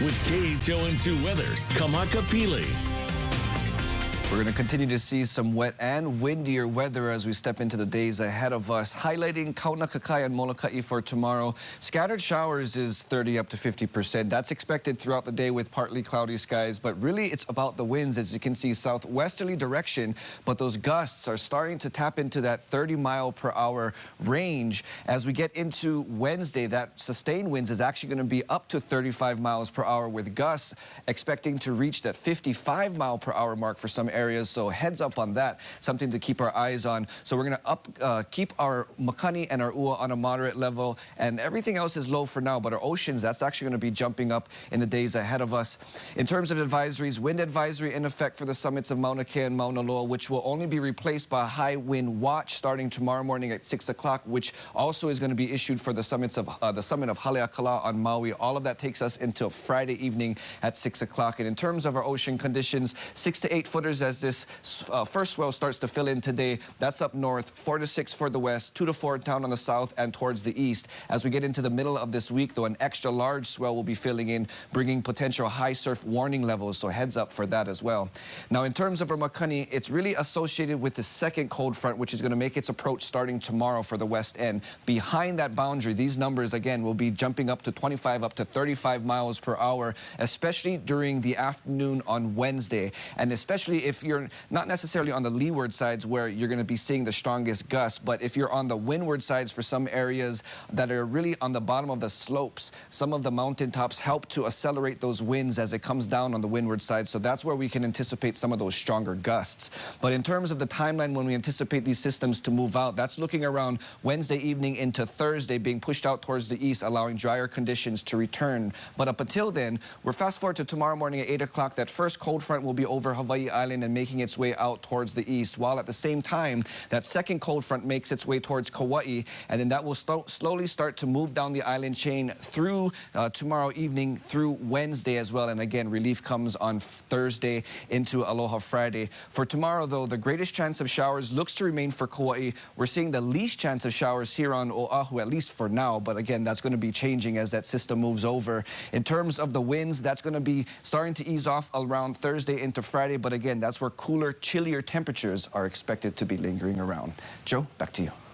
with KHON2 Weather, Kamakapili. We're going to continue to see some wet and windier weather as we step into the days ahead of us. Highlighting Kaunakakai and Molokai for tomorrow. Scattered showers is 30 up to 50%. That's expected throughout the day with partly cloudy skies. But really, it's about the winds. As you can see, southwesterly direction. But those gusts are starting to tap into that 30-mile-per-hour range. As we get into Wednesday, that sustained winds is actually going to be up to 35 miles per hour with gusts expecting to reach that 55-mile-per-hour mark for some areas. So heads up on that, something to keep our eyes on. So we're going to keep our Makani and our Ua on a moderate level, and everything else is low for now, but our oceans, that's actually going to be jumping up in the days ahead of us. In terms of advisories, wind advisory in effect for the summits of Mauna Kea and Mauna Loa, which will only be replaced by a high wind watch starting tomorrow morning at 6 o'clock, which also is going to be issued for the summit of Haleakala on Maui. All of that takes us until Friday evening at 6 o'clock. And in terms of our ocean conditions, 6 to 8 footers as this first swell starts to fill in today. That's up north, 4 to 6 for the west, 2 to 4 down on the south and towards the east. As we get into the middle of this week, though, an extra large swell will be filling in, bringing potential high surf warning levels, so heads up for that as well. Now, in terms of our Makani, it's really associated with the second cold front, which is going to make its approach starting tomorrow for the west end. Behind that boundary, these numbers, again, will be jumping up to 25 up to 35 miles per hour, especially during the afternoon on Wednesday, and especially if you're not necessarily on the leeward sides where you're going to be seeing the strongest gusts, but if you're on the windward sides for some areas that are really on the bottom of the slopes, some of the mountaintops help to accelerate those winds as it comes down on the windward side. So that's where we can anticipate some of those stronger gusts. But in terms of the timeline when we anticipate these systems to move out, that's looking around Wednesday evening into Thursday, being pushed out towards the east, allowing drier conditions to return. But up until then, we're fast forward to tomorrow morning at 8 o'clock. That first cold front will be over Hawaii Island and making its way out towards the east, while at the same time, that second cold front makes its way towards Kauai, and then that will slowly start to move down the island chain through tomorrow evening through Wednesday as well. And again, relief comes on Thursday into Aloha Friday. For tomorrow, though, the greatest chance of showers looks to remain for Kauai. We're seeing the least chance of showers here on Oahu, at least for now, but again, that's going to be changing as that system moves over. In terms of the winds, that's going to be starting to ease off around Thursday into Friday, but again, that's where cooler, chillier temperatures are expected to be lingering around. Joe, back to you.